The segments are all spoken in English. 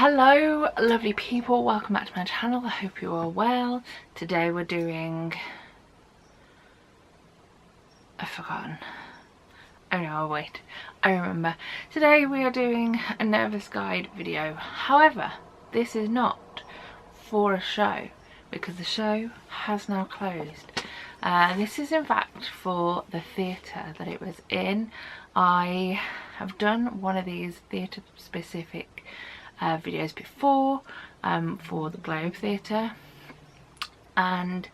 Hello lovely people, welcome back to my channel. I hope you are well. Today we're doing, I've forgotten. Oh no, wait, I remember. Today we are doing a nervous guide video. However, this is not for a show because the show has now closed. This is in fact for the theatre that it was in. I have done one of these theatre specific videos before for the Globe Theatre, and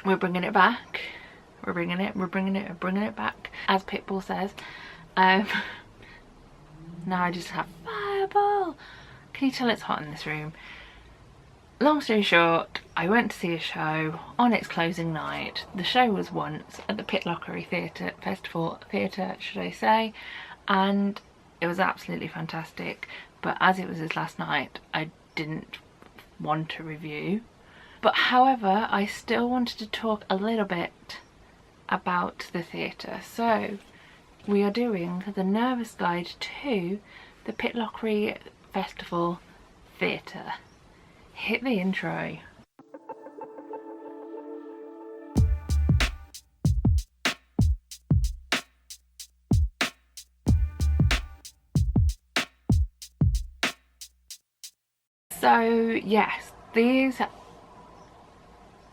we're bringing it back. We're bringing it back, as Pitbull says. Now I just have fireball. Can you tell it's hot in this room? Long story short, I went to see a show on its closing night. The show was once at the Pitlochry Festival Theatre, should I say, and it was absolutely fantastic. But as it was his last night, I didn't want to review. But however, I still wanted to talk a little bit about the theatre. So we are doing the nervous guide to the Pitlochry Festival Theatre. Hit the intro. So yes, these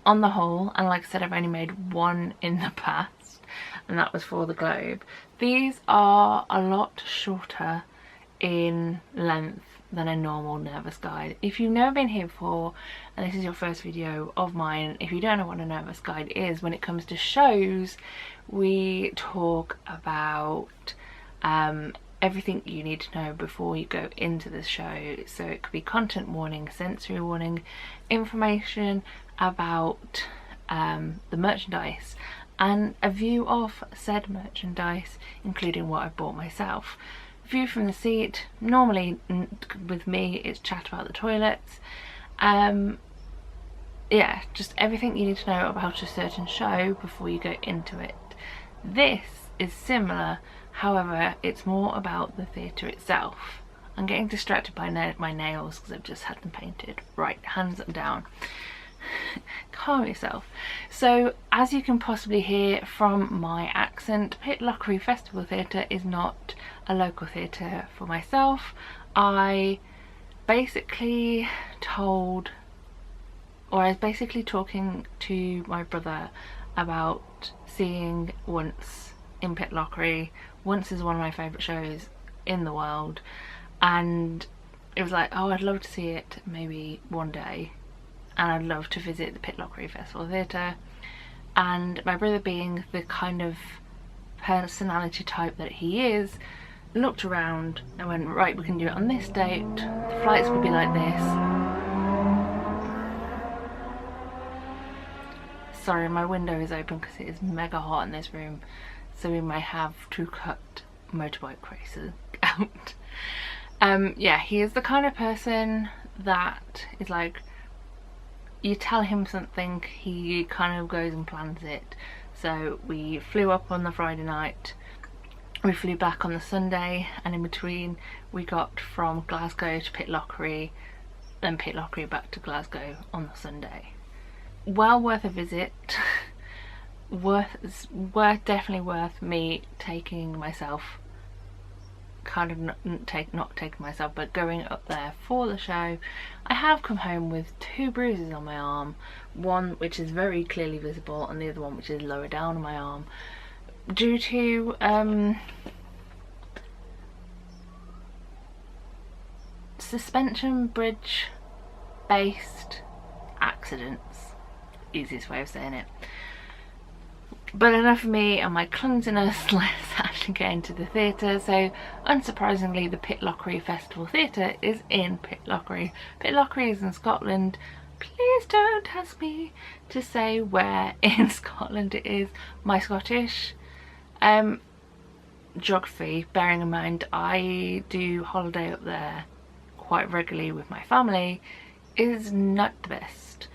on the whole, and like I said, I've only made one in the past, and that was for the Globe. These are a lot shorter in length than a normal nervous guide. If you've never been here before and this is your first video of mine, if you don't know what a nervous guide is, when it comes to shows, we talk about everything you need to know before you go into the show. So it could be content warning, sensory warning, information about the merchandise, and a view of said merchandise, including what I bought myself. View from the seat, normally with me it's chat about the toilets. Yeah, just everything you need to know about a certain show before you go into it. This is similar, however it's more about the theatre itself. I'm getting distracted by my nails because I've just had them painted. Right, hands down. Calm yourself. So as you can possibly hear from my accent, Pitlochry Festival Theatre is not a local theatre for myself. I basically told, or I was basically talking to my brother about seeing Once in Pitlochry. Once is one of my favourite shows in the world, and it was like, oh, I'd love to see it maybe one day, and I'd love to visit the Pitlochry Festival Theatre. And my brother, being the kind of personality type that he is, looked around and went, right, we can do it on this date, the flights would be like this. Sorry, my window is open because it is mega hot in this room, so we may have to cut motorbike races out. Yeah, he is the kind of person that is like, you tell him something, he kind of goes and plans it. So we flew up on the Friday night, we flew back on the Sunday, and in between we got from Glasgow to Pitlochry, then Pitlochry back to Glasgow on the Sunday. Well worth a visit. Definitely worth me taking myself, kind of not taking myself, but going up there for the show. I have come home with 2 bruises on my arm, one which is very clearly visible and the other one which is lower down on my arm, due to suspension bridge based accidents, easiest way of saying it. But enough of me and my clumsiness, let's actually get into the theatre. So unsurprisingly, the Pitlochry Festival Theatre is in Pitlochry. Pitlochry is in Scotland. Please don't ask me to say where in Scotland it is. My Scottish geography, bearing in mind I do holiday up there quite regularly with my family, is not the best.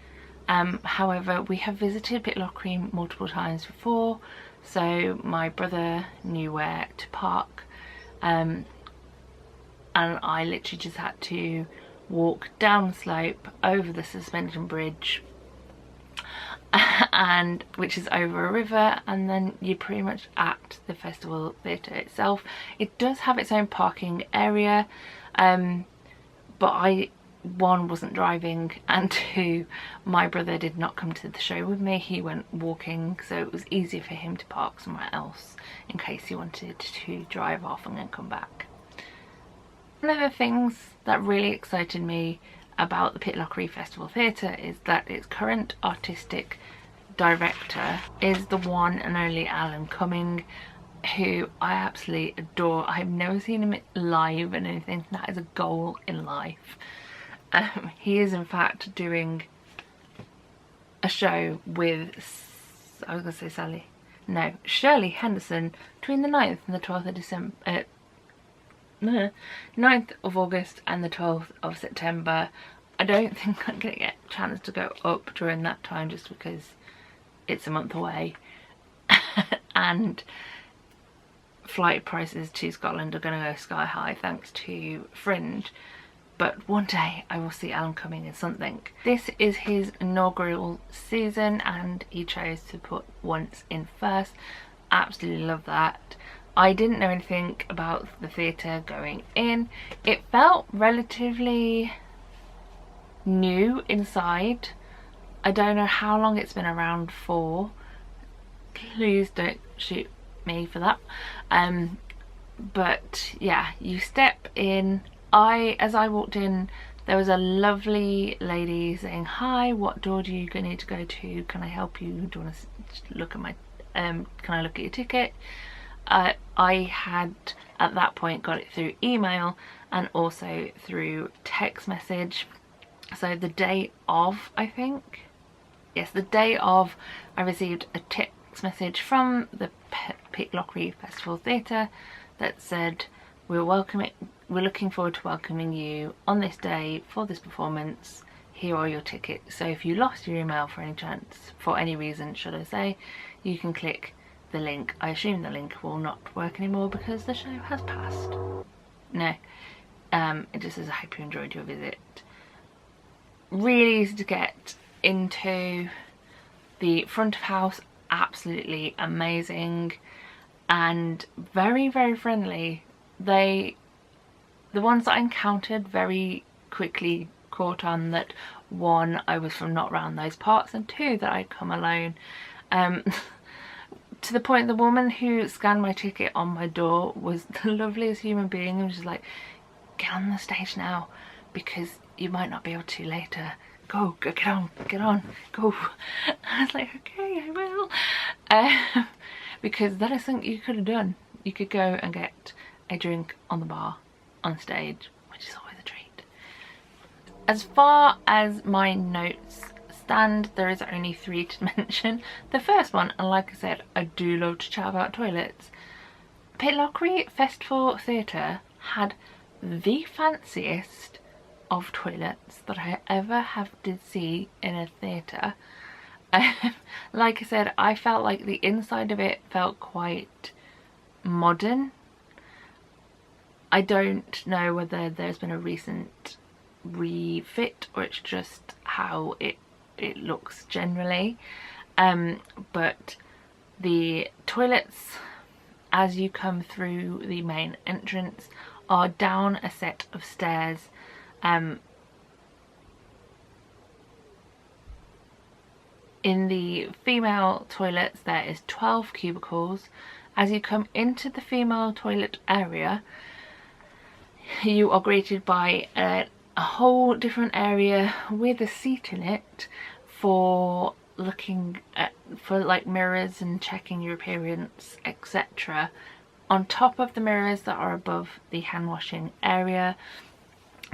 However, we have visited Pitlochry multiple times before, so my brother knew where to park and I literally just had to walk down the slope over the suspension bridge, and which is over a river, and then you're pretty much at the festival theatre itself. It does have its own parking area, but I, one, wasn't driving, and two, my brother did not come to the show with me. He went walking, so it was easier for him to park somewhere else in case he wanted to drive off and then come back. One of the things that really excited me about the Pitlochry Festival Theatre is that its current artistic director is the one and only Alan Cumming, who I absolutely adore. I've never seen him live and anything. That is a goal in life. He is in fact doing a show with, I was going to say Shirley Henderson between the 9th and the 12th of December, 9th of August and the 12th of September. I don't think I'm going to get a chance to go up during that time just because it's a month away and flight prices to Scotland are going to go sky high thanks to Fringe. But one day I will see Alan Cumming in something. This is his inaugural season and he chose to put Once in first. Absolutely love that. I didn't know anything about the theatre going in. It felt relatively new inside. I don't know how long it's been around for. Please don't shoot me for that. But yeah, you step in. As I walked in, there was a lovely lady saying, "Hi, what door do you need to go to? Can I help you? Do you want to look at my can I look at your ticket?" I had at that point got it through email and also through text message. So the day of, I think, yes, the day of, I received a text message from the Pitlochry Festival Theatre that said, we're looking forward to welcoming you on this day for this performance. Here are your tickets. So if you lost your email for any reason, should I say, you can click the link. I assume the link will not work anymore because the show has passed. No, it just says, I hope you enjoyed your visit. Really easy to get into. The front of house, absolutely amazing and very, very friendly. The ones that I encountered very quickly caught on that, one, I was from not around those parts, and two, that I'd come alone. To the point the woman who scanned my ticket on my door was the loveliest human being, and was just like, get on the stage now because you might not be able to later. Go, get on, go. I was like, okay, I will. Because that is something you could have done. You could go and get a drink on the bar, on stage, which is always a treat. As far as my notes stand, there is only 3 to mention. The first one, and like I said, I do love to chat about toilets. Pitlochry Festival Theatre had the fanciest of toilets that I ever did see in a theatre. Like I said, I felt like the inside of it felt quite modern. I don't know whether there's been a recent refit or it's just how it looks generally, but the toilets as you come through the main entrance are down a set of stairs. In the female toilets there is 12 cubicles. As you come into the female toilet area, you are greeted by a whole different area with a seat in it for looking at, for like mirrors and checking your appearance, etc. On top of the mirrors that are above the hand washing area,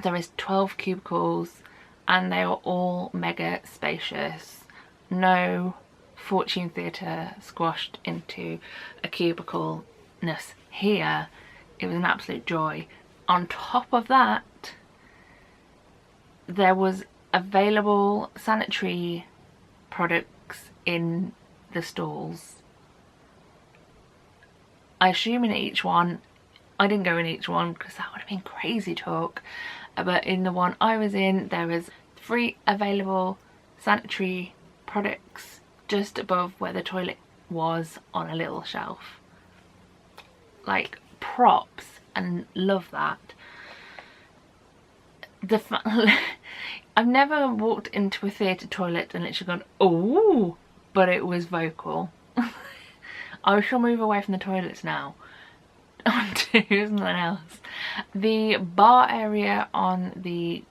there is 12 cubicles and they are all mega spacious. No Fortune Theatre squashed into a cubicle-ness here. It was an absolute joy. On top of that, there was available sanitary products in the stalls. I assume in each one, I didn't go in each one because that would have been crazy talk, but in the one I was in, there was 3 available sanitary products just above where the toilet was on a little shelf. Like, props, and love that. I've never walked into a theatre toilet and literally gone, oh, but it was vocal. I shall move away from the toilets now onto something else. The bar area on the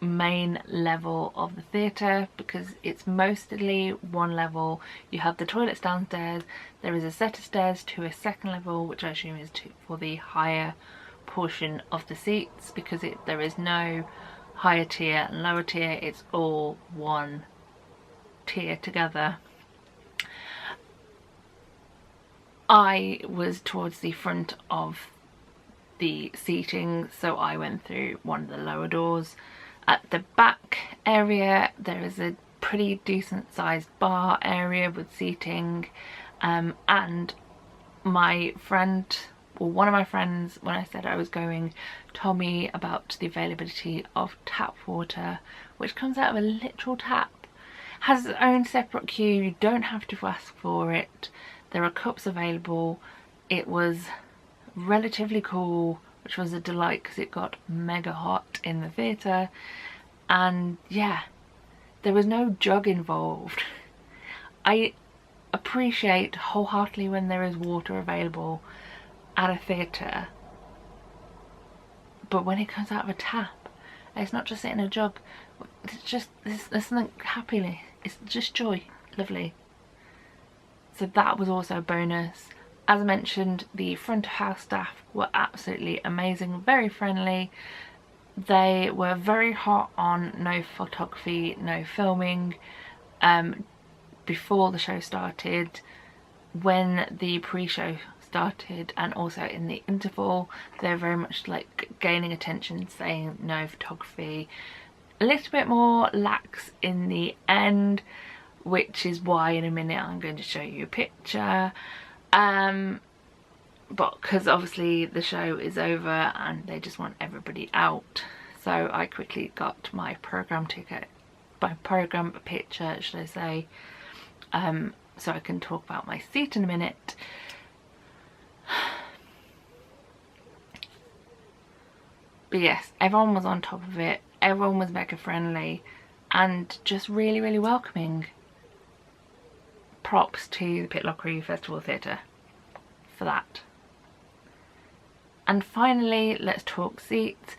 main level of the theatre, because it's mostly one level, you have the toilets downstairs, there is a set of stairs to a second level, which I assume is for the higher portion of the seats, because there is no higher tier and lower tier, it's all one tier together. I was towards the front of the seating, so I went through one of the lower doors. At the back area there is a pretty decent sized bar area with seating, and my friend, or one of my friends, when I said I was going, told me about the availability of tap water, which comes out of a literal tap, has its own separate queue, you don't have to ask for it, there are cups available. It was relatively cool, which was a delight because it got mega hot in the theatre, and yeah, there was no jug involved. I appreciate wholeheartedly when there is water available at a theatre, but when it comes out of a tap, it's not just in a jug, it's just, there's something happily, it's just joy, lovely. So that was also a bonus. As I mentioned, the front of house staff were absolutely amazing, very friendly. They were very hot on no photography, no filming before the show started, when the pre-show started, and also in the interval. They're very much like gaining attention, saying no photography. A little bit more lax in the end, which is why in a minute I'm going to show you a picture. But because obviously the show is over and they just want everybody out, so I quickly got my program ticket, my program picture should I say, so I can talk about my seat in a minute. But yes, everyone was on top of it, everyone was mega friendly and just really, really welcoming. Props to the Pitlochry Festival Theatre for that. And finally, let's talk seats.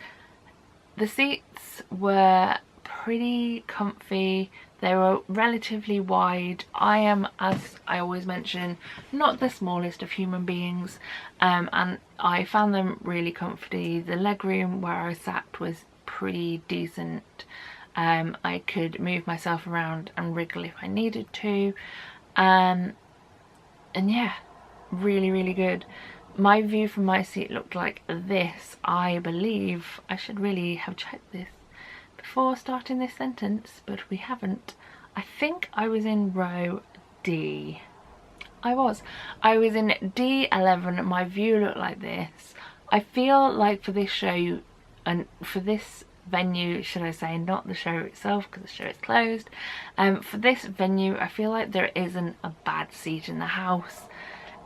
The seats were pretty comfy, they were relatively wide. I am, as I always mention, not the smallest of human beings, and I found them really comfy. The legroom where I sat was pretty decent. I could move myself around and wriggle if I needed to. And yeah, really, really good. My view from my seat looked like this. I believe I should really have checked this before starting this sentence, but we haven't. I think I was in row D. I was in D11. My view looked like this. I feel like for this show, and for this venue, should I say, not the show itself because the show is closed, for this venue I feel like there isn't a bad seat in the house.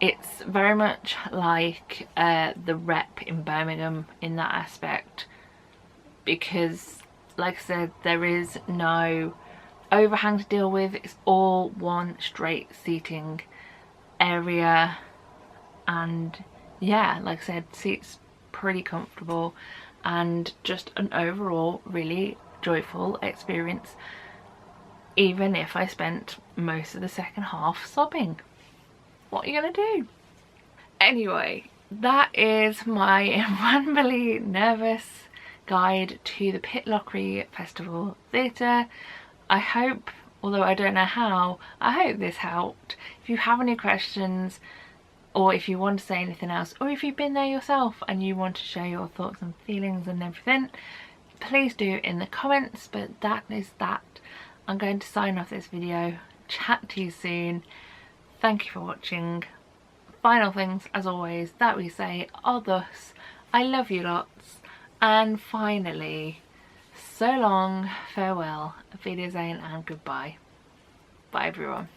It's very much like the Rep in Birmingham in that aspect, because like I said, there is no overhang to deal with, it's all one straight seating area, and yeah, like I said, seats pretty comfortable and just an overall really joyful experience, even if I spent most of the second half sobbing. What are you gonna do? Anyway, that is my randomly nervous guide to the Pitlochry Festival Theatre. I hope, although I don't know how, I hope this helped. If you have any questions, or if you want to say anything else, or if you've been there yourself and you want to share your thoughts and feelings and everything, please do in the comments. But that is that. I'm going to sign off this video. Chat to you soon. Thank you for watching. final things, as always, that we say are thus: I love you lots, and finally, so long, farewell, auf Wiedersehen, and goodbye. Bye everyone.